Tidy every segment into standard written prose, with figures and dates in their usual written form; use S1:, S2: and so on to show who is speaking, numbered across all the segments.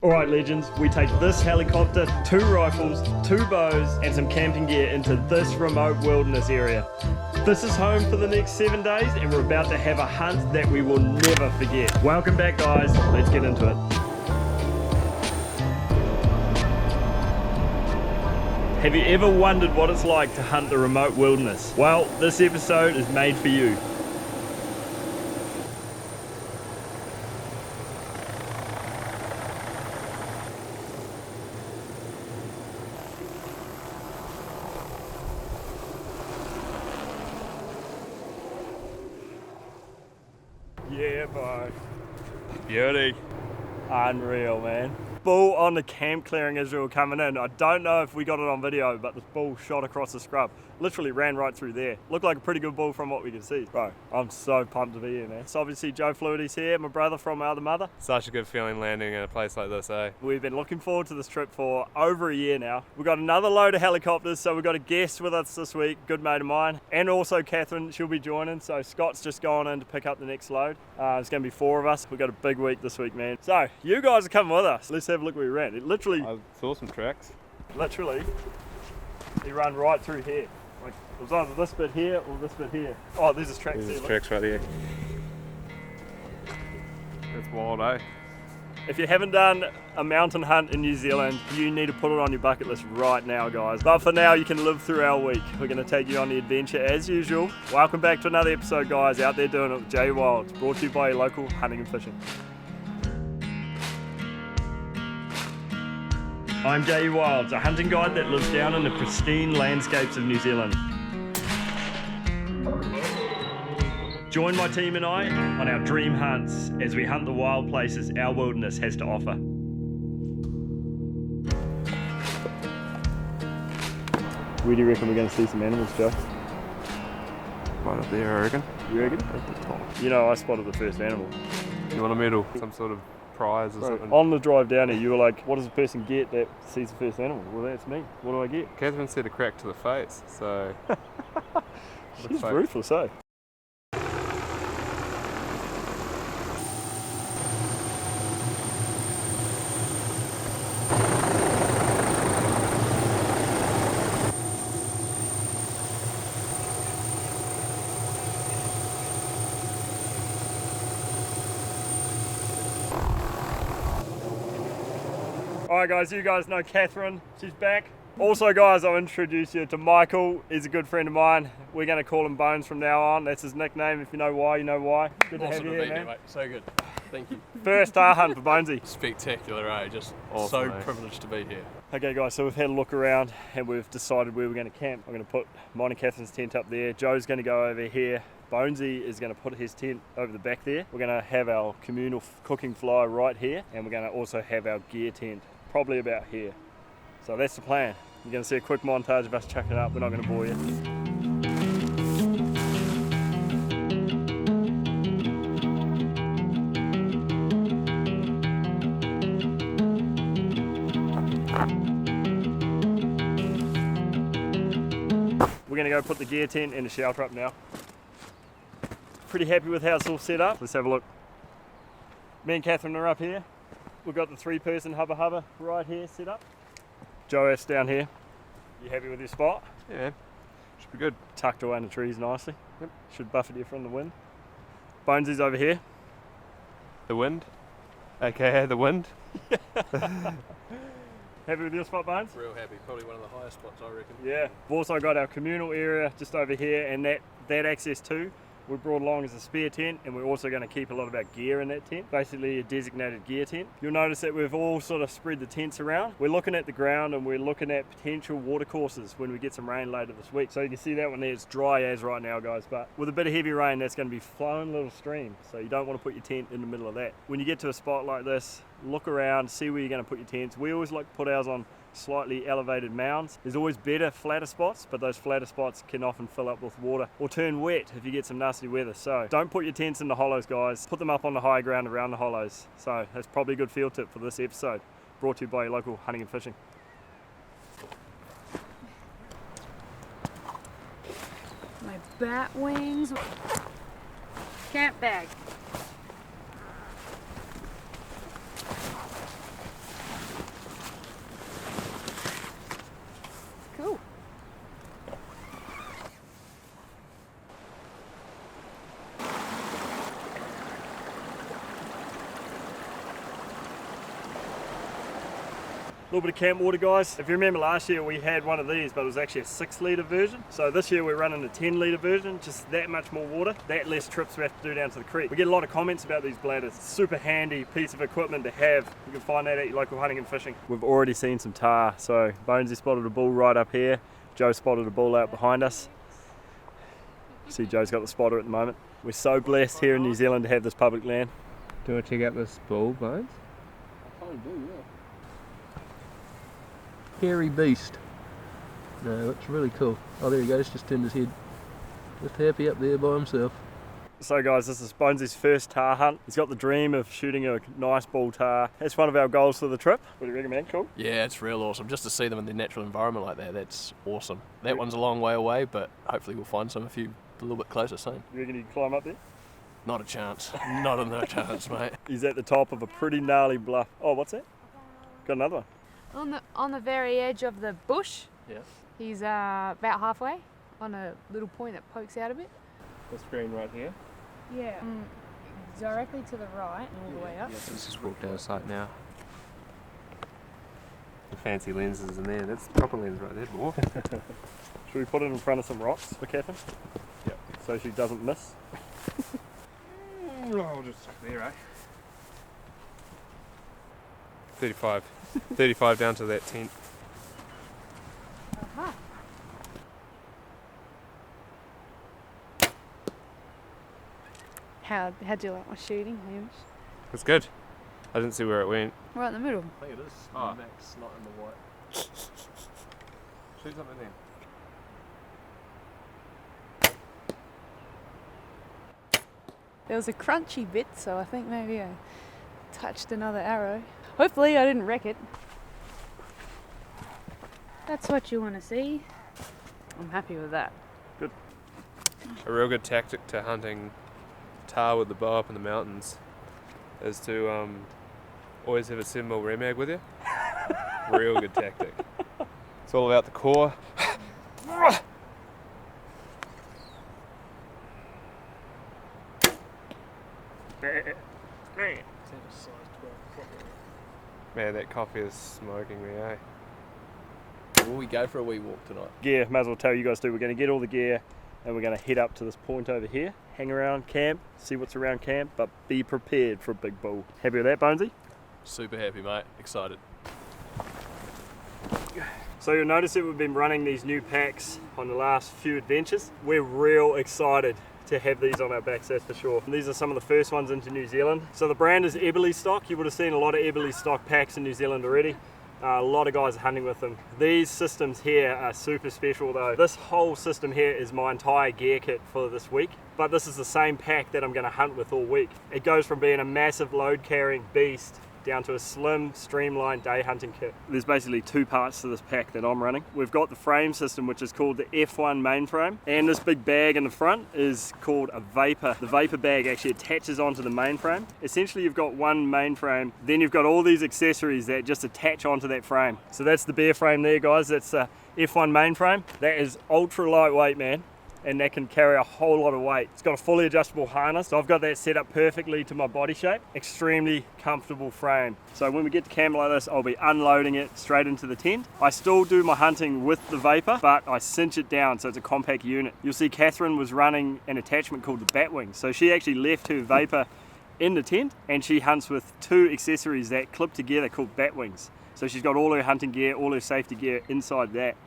S1: Alright legends, we take this helicopter, 2 rifles, 2 bows and some camping gear into this remote wilderness area. This is home for the next 7 days and we're about to have a hunt that we will never forget. Welcome back guys, let's get into it. Have you ever wondered what it's like to hunt the remote wilderness? Well, this episode is made for you. Yeah, bro. Beauty. Unreal, man. Bull on the camp clearing as we were coming in. I don't know if we got it on video, but this bull shot across the scrub. Literally ran right through there. Looked like a pretty good bull from what we could see. Bro, I'm so pumped to be here, man. So obviously Joe Fluidy's here, my brother from Other Mother.
S2: Such a good feeling landing in a place like this, eh?
S1: We've been looking forward to this trip for over a year now. We've got another load of helicopters, so we've got a guest with us this week, good mate of mine, and also Catherine, she'll be joining. So Scott's just gone in to pick up the next load. It's gonna be 4 of us. We've got a big week this week, man. So you guys are coming with us. Let's have a look where we ran. It literally,
S2: I saw some tracks.
S1: Literally, he ran right through here. Like, it was either this bit here or this bit here. Oh, there's his tracks there.
S2: Tracks right here. That's wild, eh?
S1: If you haven't done a mountain hunt in New Zealand, you need to put it on your bucket list right now, guys. But for now, you can live through our week. We're going to take you on the adventure as usual. Welcome back to another episode, guys. Out there doing it with Jay Wilds, brought to you by your local hunting and fishing. I'm Jay Wilds, a hunting guide that lives down in the pristine landscapes of New Zealand. Join my team and I on our dream hunts as we hunt the wild places our wilderness has to offer. Where do you reckon we're going to see some animals, Joe?
S2: Right up there, I reckon.
S1: You reckon?
S2: At the top.
S1: You know, I spotted the first animal.
S2: You want a medal? Some sort of prize or something?
S1: On the drive down here, you were like, what does a person get that sees the first animal? Well, that's me. What do I get?
S2: Catherine said a crack to the face, so...
S1: She's ruthless, eh? Alright guys, you guys know Catherine, she's back. Also guys, I'll introduce you to Michael. He's a good friend of mine. We're going to call him Bones from now on. That's his nickname. If you know why, you know why. Good to have you here, man.
S3: Mate. So good. Thank you.
S1: First star hunt for Bonesy.
S3: Spectacular, eh? Just
S2: awesome,
S3: so
S2: mate.
S3: privileged to be here.
S1: Okay guys, so we've had a look around and we've decided where we're going to camp. I'm going to put mine and Catherine's tent up there. Joe's going to go over here. Bonesy is going to put his tent over the back there. We're going to have our communal cooking fly right here, and we're going to also have our gear tent probably about here. So that's the plan. You're going to see a quick montage of us chucking it up. We're not going to bore you. We're going to go put the gear tent and the shelter up now. Pretty happy with how it's all set up. Let's have a look. Me and Catherine are up here. We've got the 3-person hubba right here set up. Joe F's down here. You happy with your spot?
S2: Yeah, should be good.
S1: Tucked away in the trees nicely.
S2: Yep.
S1: Should buffet you from the wind. Bonesy's over here.
S2: The wind, aka the wind.
S1: Happy with your spot, Bones?
S3: Real happy. Probably one of the highest spots, I reckon.
S1: Yeah. We've also got our communal area just over here, and that access too we brought along as a spare tent, and we're also going to keep a lot of our gear in that tent, basically a designated gear tent. You'll notice that we've all sort of spread the tents around. We're looking at the ground and we're looking at potential water courses when we get some rain later this week. So you can see that one there, it's dry as right now guys, but with a bit of heavy rain that's going to be flowing little stream, so you don't want to put your tent in the middle of that. When you get to a spot like this, look around, see where you're going to put your tents. We always like to put ours on slightly elevated mounds. There's always better flatter spots, but those flatter spots can often fill up with water or turn wet if you get some nasty weather. So don't put your tents in the hollows guys, put them up on the high ground around the hollows. So that's probably a good field tip for this episode, brought to you by your local hunting and fishing.
S4: My bat wings, camp bag.
S1: little bit of camp water, guys. If you remember last year we had one of these, but it was actually a 6 litre version. So this year we're running a 10 litre version, just that much more water, that less trips we have to do down to the creek. We get a lot of comments about these bladders. Super handy piece of equipment to have. You can find that at your local hunting and fishing. We've already seen some tar. So Bonesy spotted a bull right up here. Joe spotted a bull out behind us. See, Joe's got the spotter at the moment. We're so blessed here in New Zealand to have this public land.
S2: Do you want to check out this bull, Bones?
S3: I probably do, yeah.
S5: Hairy beast. No, looks really cool. Oh, there he goes, just turned his head. Just happy up there by himself.
S1: So guys, this is Bonesy's first tar hunt. He's got the dream of shooting a nice bull tar. That's one of our goals for the trip. What do you reckon, man? Cool?
S3: Yeah, it's real awesome. Just to see them in their natural environment like that, that's awesome. That one's a long way away, but hopefully we'll find some a little bit closer soon.
S1: You reckon you can climb up there?
S3: Not a chance. Not a chance, mate.
S1: He's at the top of a pretty gnarly bluff. Oh, what's that? Got another one.
S4: On the very edge of the bush.
S3: Yeah.
S4: He's about halfway on a little point that pokes out a bit.
S2: This green right here.
S4: Yeah. Directly to the right and all the way up.
S2: Let's just walk down the site now. The fancy lenses in there. That's the proper lens right there, boy.
S1: Should we put it in front of some rocks for Catherine?
S2: Yep.
S1: So she doesn't miss.
S2: I'll just stuck there, eh? 35. 35 down to that tent.
S4: Aha. How'd you like my shooting, Hamish?
S2: It's good. I didn't see where it went.
S4: Right in the middle.
S3: I think it is.
S2: Oh.
S3: Max, not in the white.
S2: Shoot something there.
S4: There was a crunchy bit, so I think maybe I touched another arrow. Hopefully I didn't wreck it. That's what you want to see. I'm happy with that.
S2: A real good tactic to hunting tar with the bow up in the mountains is to always have a 7mm Rem mag with you. Real good tactic. It's all about the core. Man, that coffee is smoking me, eh?
S3: Will we go for a wee walk tonight?
S1: Gear, may as well tell you guys too, we're going to get all the gear and we're going to head up to this point over here, hang around camp, see what's around camp, but be prepared for a big bull. Happy with that, Bonesy?
S3: Super happy, mate. Excited.
S1: So you'll notice that we've been running these new packs on the last few adventures. We're real excited to have these on our backs, that's for sure. And these are some of the first ones into New Zealand. So the brand is Eberle stock. You would have seen a lot of Eberle stock packs in New Zealand already. A lot of guys are hunting with them. These systems here are super special though. This whole system here is my entire gear kit for this week, but this is the same pack that I'm going to hunt with all week. It goes from being a massive load carrying beast down to a slim, streamlined day hunting kit. There's basically two parts to this pack that I'm running. We've got the frame system, which is called the F1 mainframe, and this big bag in the front is called a vapor. The vapor bag actually attaches onto the mainframe. Essentially you've got one mainframe, then you've got all these accessories that just attach onto that frame. So that's the bare frame there, guys. That's the F1 mainframe. That is ultra lightweight, man, and that can carry a whole lot of weight. It's got a fully adjustable harness, so I've got that set up perfectly to my body shape. Extremely comfortable frame. So when we get to camp like this, I'll be unloading it straight into the tent. I still do my hunting with the vapor, but I cinch it down so it's a compact unit. You'll see Catherine was running an attachment called the Batwing. So she actually left her vapor in the tent and she hunts with two accessories that clip together called Batwings. So she's got all her hunting gear, all her safety gear inside that.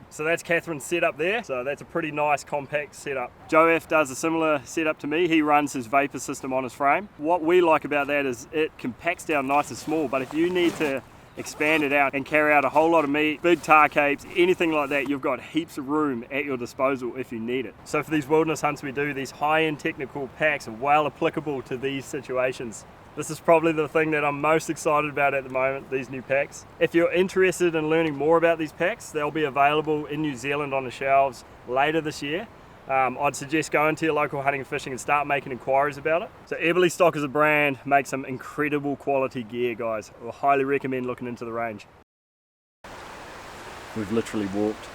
S1: So that's Catherine's setup there. So that's a pretty nice compact setup. Joe F does a similar setup to me. He runs his vapor system on his frame. What we like about that is it compacts down nice and small, but if you need to expand it out and carry out a whole lot of meat, big tar capes, anything like that, you've got heaps of room at your disposal if you need it. So for these wilderness hunts we do, these high-end technical packs are well applicable to these situations. This is probably the thing that I'm most excited about at the moment, these new packs. If you're interested in learning more about these packs, they'll be available in New Zealand on the shelves later this year. I'd suggest going to your local hunting and fishing and start making inquiries about it. So Eberle Stock as a brand makes some incredible quality gear, guys. I highly recommend looking into the range. We've literally walked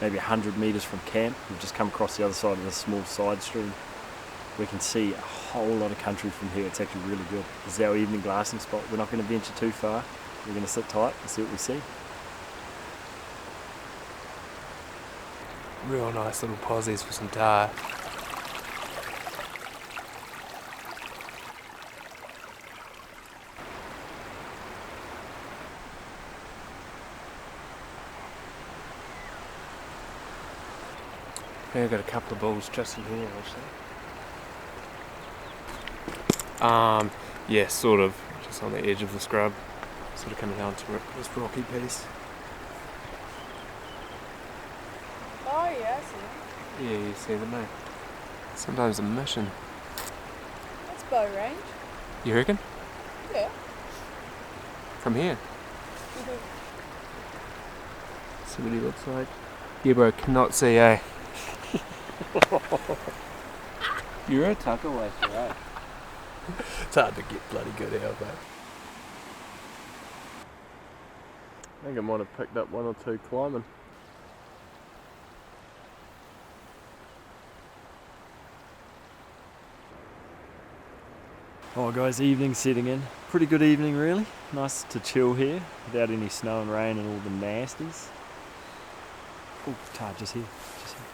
S1: maybe 100 metres from camp. We've just come across the other side of this small side stream. We can see a whole lot of country from here. It's actually really good. This is our evening glassing spot. We're not going to venture too far. We're going to sit tight and see what we see.
S2: Real nice little posies for some tar. Yeah, I've got a couple of balls just in here actually. Yeah, sort of. Just on the edge of the scrub. Sort of coming down to this rocky piece.
S4: Oh yeah, I see.
S2: Yeah, you see them, mate. Sometimes a mission.
S4: That's bow range.
S2: You reckon?
S4: Yeah.
S2: From here?
S5: See what he looks like.
S2: Yeah, bro, cannot see, eh?
S5: You're a tucker waster, right?
S3: It's hard to get bloody good out, mate.
S1: I think I might have picked up one or two climbing. Oh guys, evening setting in. Pretty good evening really. Nice to chill here without any snow and rain and all the nasties. Oh, tar just here. Just here.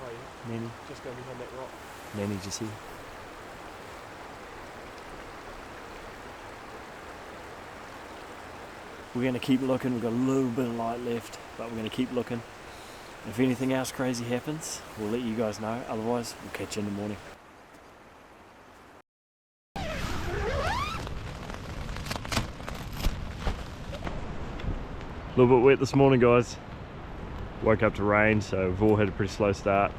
S3: Oh yeah,
S1: Nanny.
S3: just go behind that rock.
S1: Nanny just here. We're going to keep looking. We've got a little bit of light left, but we're going to keep looking. If anything else crazy happens, we'll let you guys know. Otherwise, we'll catch you in the morning. A little bit wet this morning, guys. Woke up to rain, so we've all had a pretty slow start.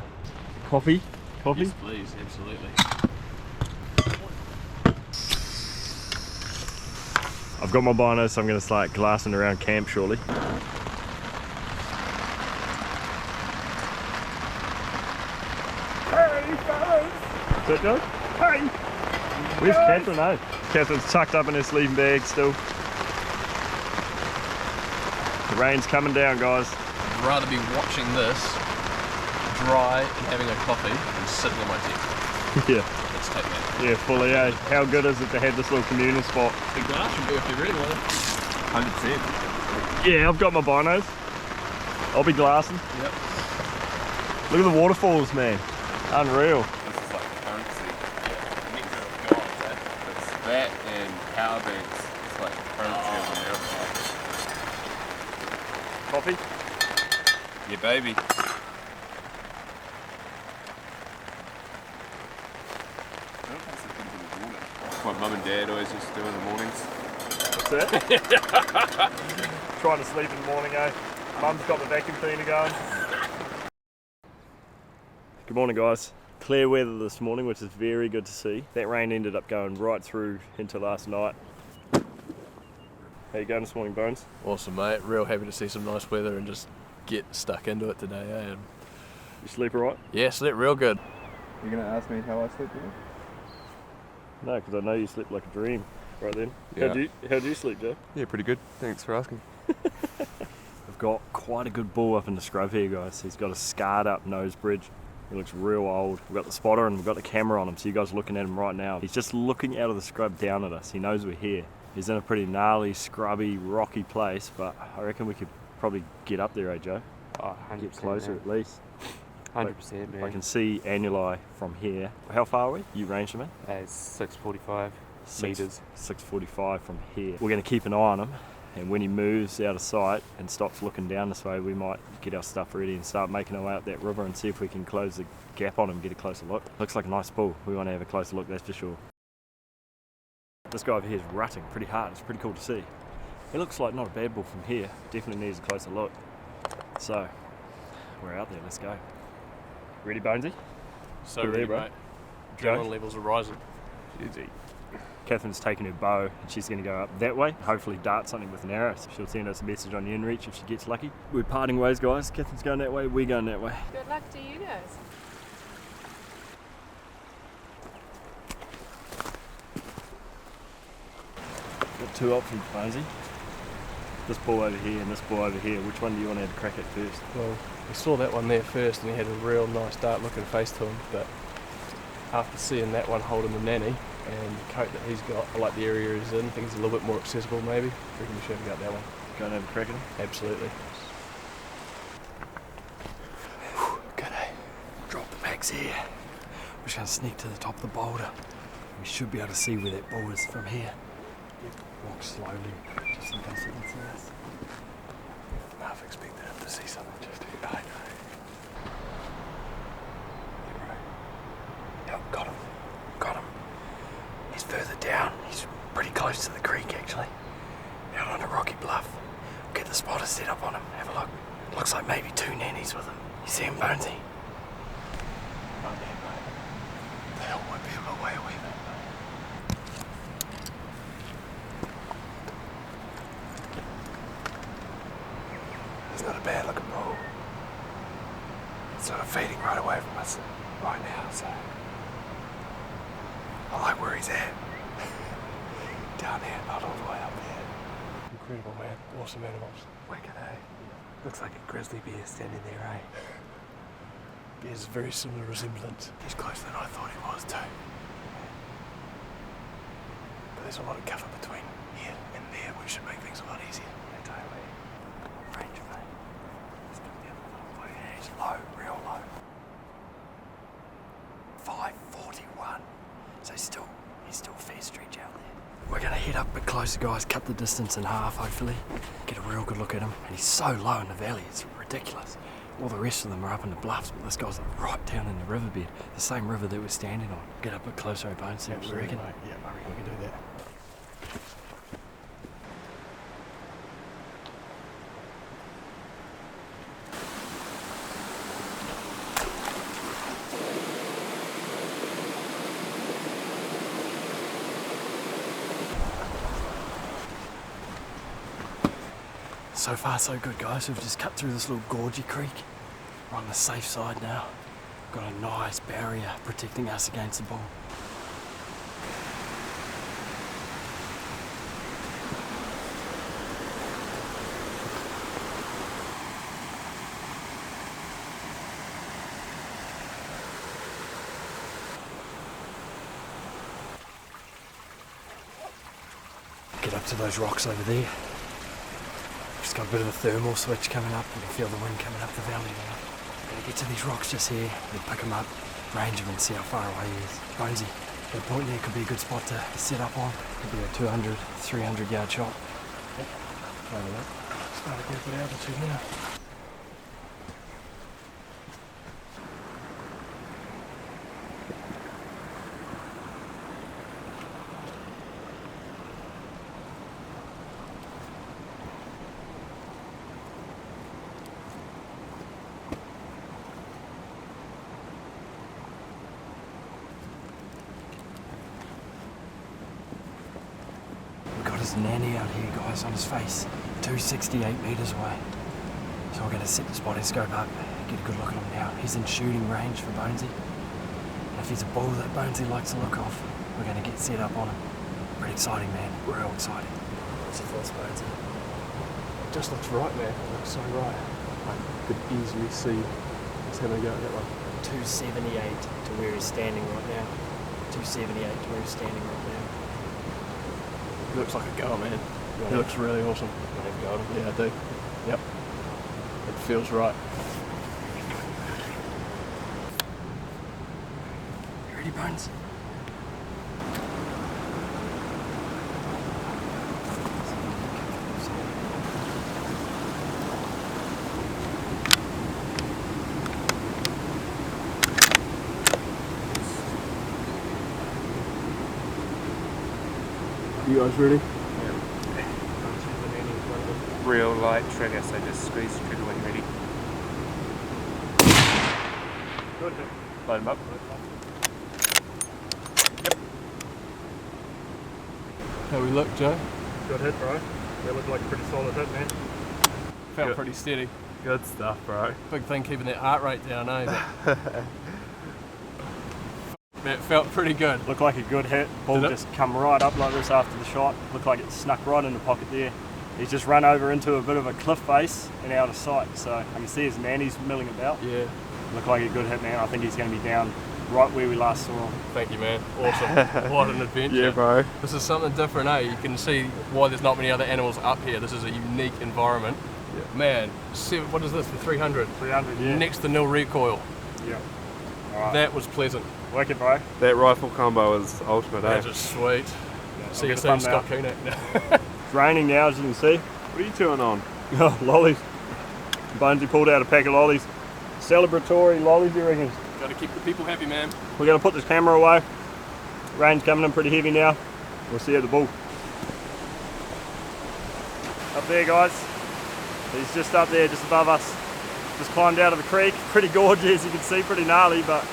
S1: Coffee? Coffee?
S3: Yes, please, absolutely.
S1: I've got my binos, so I'm going to start glassing around camp shortly. Hey, fellas! Is that Joe? Hey! Where's Catherine, eh? Catherine's tucked up in her sleeping bag still. The rain's coming down, guys.
S3: I'd rather be watching this, dry and having a coffee, than sitting in my tent.
S1: Yeah.
S3: Let's take that.
S1: Yeah, fully, eh? How good is it to have this little communal spot?
S3: Big glass should be if you really want it. 100%.
S1: Yeah, I've got my binos. I'll be glassing.
S3: Yep.
S1: Look at the waterfalls, man. Unreal.
S2: This is like currency. Yeah. Mixture of gods, eh? It's that and power banks. It's like currency of America.
S1: Coffee?
S2: Yeah, baby. What mum and dad always used to do in the mornings.
S1: What's that? Trying to sleep in the morning, eh? Mum's got the vacuum cleaner going. Good morning, guys. Clear weather this morning, which is very good to see. That rain ended up going right through into last night. How you going this morning, Bones?
S3: Awesome, mate. Real happy to see some nice weather and just get stuck into it today, eh? And
S1: You sleep all right?
S3: yeah, slept real good.
S2: You're gonna ask me how I sleep today?
S1: No, because I know you slept like a dream right then.
S2: Yeah.
S1: How'd you sleep, Joe?
S2: Yeah, pretty good. Thanks for asking.
S1: We've got quite a good bull up in the scrub here, guys. He's got a scarred up nose bridge. He looks real old. We've got the spotter and we've got the camera on him, so you guys are looking at him right now. He's just looking out of the scrub down at us. He knows we're here. He's in a pretty gnarly, scrubby, rocky place, but I reckon we could probably get up there, eh, Joe?
S2: Oh, 100%.
S1: Get closer at least.
S2: 100%, man.
S1: I can see Annuli from here. How far are we? You ranged him in?
S2: It's 645 meters.
S1: 645 from here. We're going to keep an eye on him, and when he moves out of sight and stops looking down this way, we might get our stuff ready and start making our way up that river and see if we can close the gap on him, get a closer look. Looks like a nice bull. We want to have a closer look, that's for sure. This guy over here is rutting pretty hard. It's pretty cool to see. He looks like not a bad bull from here. Definitely needs a closer look. So, we're out there. Let's go. Ready, Bonesy?
S3: So
S1: Good
S3: ready,
S1: there, bro.
S3: mate.
S1: Joe?
S3: Adrenaline levels are rising.
S1: Easy. Catherine's taking her bow and she's going to go up that way. Hopefully dart something with an arrow. She'll send us a message on the inReach if she gets lucky. We're parting ways, guys. Catherine's going that way. We're going that way.
S4: Good luck to you guys.
S1: Got two options, Bonesy. This bull over here and this bull over here. Which one do you want to have a crack at first?
S3: Well, we saw that one there first and he had a real nice dark looking face to him, but after seeing that one holding the nanny, and the coat that he's got, I like the area he's in. I think it's a little bit more accessible maybe. I reckon we should have got that one.
S1: Go and have a crack at him?
S3: Absolutely.
S6: Okay, drop the mags here. We're just going to sneak to the top of the boulder. We should be able to see where that bull is from here. Walk slowly, just in case he can see us. Half expected him to see something just here. I know. Yeah, got him. Got him. He's further down. He's pretty close to the creek actually. Out on a rocky bluff. We'll get the spotter set up on him. Have a look. Looks like maybe 2 nannies with him. You see him, Bonesy? Not there, mate. The hill might be a little way away, mate. He's not a bad looking bull. It's sort of fading right away from us right now, so I like where he's at. Down there, not all the way up there. Incredible, man. Awesome animals. Wicked, eh? Looks like a grizzly bear standing there, eh?
S3: Bears a very similar resemblance.
S6: He's closer than I thought he was, too. But there's a lot of cover between here and there, which should make things a lot easier. Yeah, totally. Range of mate. Let's go down a little way. Yeah, he's low, real low. 541. So he's still a fair stretch out there. We're going to head up a bit closer, guys, cut the distance in half, hopefully. Get a real good look at him. And he's so low in the valley, it's ridiculous. All the rest of them are up in the bluffs, but this guy's like right down in the riverbed, the same river that we're standing on. Get up a bit closer, Bones, see what you reckon?
S3: Mate. Yeah, I reckon we can do that.
S6: So far so good, guys. We've just cut through this little gorgy creek. We're on the safe side now. Got a nice barrier protecting us against the bull. Get up to those rocks over there. Just got a bit of a thermal switch coming up. You can feel the wind coming up the valley now. Gonna get to these rocks just here, we'll pick them up, range them and see how far away he is. Bonesy, that point there could be a good spot to set up on. Could be a 200, 300 yard shot.
S3: Yep. Over that.
S6: Starting to get a bit altitude now. His nanny out here, guys, on his face, 268 metres away. So we're going to set the spotting scope up, get a good look at him now. He's in shooting range for Bonesy. And if he's a bull that Bonesy likes the look of, we're going to get set up on him. Pretty exciting, man. Real exciting. What's your thoughts, Bonesy?
S3: It just looks right, man. It looks so right. I could easily see us having a go at that one.
S6: 278 to where he's standing right now. 278 to where he's standing right now.
S3: He looks like a goer, man. He looks really awesome.
S6: You want to have a go at him?
S3: Yeah, I do. Yep. It feels right.
S6: You ready, Bones?
S3: You guys ready?
S2: Real light trigger, so just squeeze the trigger when you're ready.
S1: Good.
S2: Load them up.
S3: How we look, Joe?
S1: Good hit, bro. That looked like a pretty solid hit, man.
S3: Felt
S2: Good.
S3: pretty steady.
S2: Good stuff, bro.
S3: Big thing keeping that heart rate down, eh? But it felt pretty good.
S1: Looked like a good hit. Bull
S3: Did it?
S1: just come right up like this after the shot. Looked like it snuck right in the pocket there. He's just run over into a bit of a cliff face and out of sight. So I can see his nannies milling about.
S3: Yeah.
S1: Looked like a good hit, man. I think he's going to be down right where we last saw them.
S3: Thank you, man. Awesome. What an adventure.
S2: Yeah, bro.
S3: This is something different, eh? You can see why there's not many other animals up here. This is a unique environment.
S2: Yeah.
S3: Man, what is this for 300?
S1: 300, yeah.
S3: Next to nil recoil.
S1: Yeah. All right.
S3: That was pleasant.
S1: Wicked, bro.
S2: That rifle combo is ultimate, eh?
S3: That's just sweet.
S1: Yeah,
S3: See you
S1: I'll get
S3: soon,
S1: a
S3: Scott
S1: thumb
S3: Koenig.
S1: It's raining now, as you can see.
S2: What are you chewing on?
S1: Oh, lollies. Bonesy pulled out a pack of lollies. Celebratory lollies, you reckon?
S3: Gotta keep the people happy, man.
S1: We're going to put this camera away. Rain's coming in pretty heavy now. We'll see you at the bull. Up there, guys. He's just up there, just above us. Just climbed out of the creek. Pretty gorgeous, you can see, pretty gnarly, but...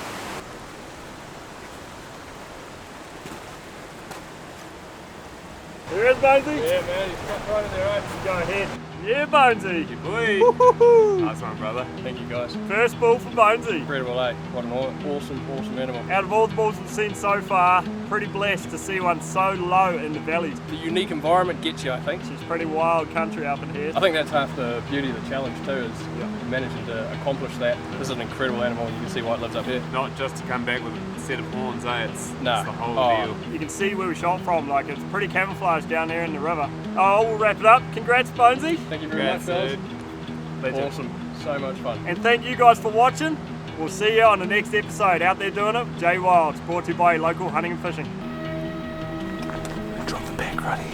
S1: There is Bonesy.
S3: Yeah, man, he's got right in there, eh?
S1: Go ahead. Yeah, Bonesy.
S3: Boy.
S1: Woohoo.
S2: Nice one, brother.
S3: Thank you, guys.
S1: First bull for Bonesy.
S3: Incredible, eh? What an awesome animal.
S1: Out of all the bulls we've seen so far, pretty blessed to see one so low in the valleys.
S3: The unique environment gets you, I think.
S1: It's pretty wild country up in here.
S3: I think that's half the beauty of the challenge too, is managing to accomplish that. This is an incredible animal, and you can see why it lives up here.
S2: Not just to come back with a set of horns, eh? It's
S3: Nah.
S2: the whole
S3: Oh.
S2: deal.
S1: You can see where we shot from, like it's pretty camouflaged down there in the river. Oh, we'll wrap it up. Congrats, Bonesy.
S3: Thank you very much, fellas.
S2: Legend.
S3: Awesome. So much fun.
S1: And thank you guys for watching. We'll see you on the next episode. Out there doing it, Jay Wilds, brought to you by Local Hunting and Fishing.
S6: Drop the back right here.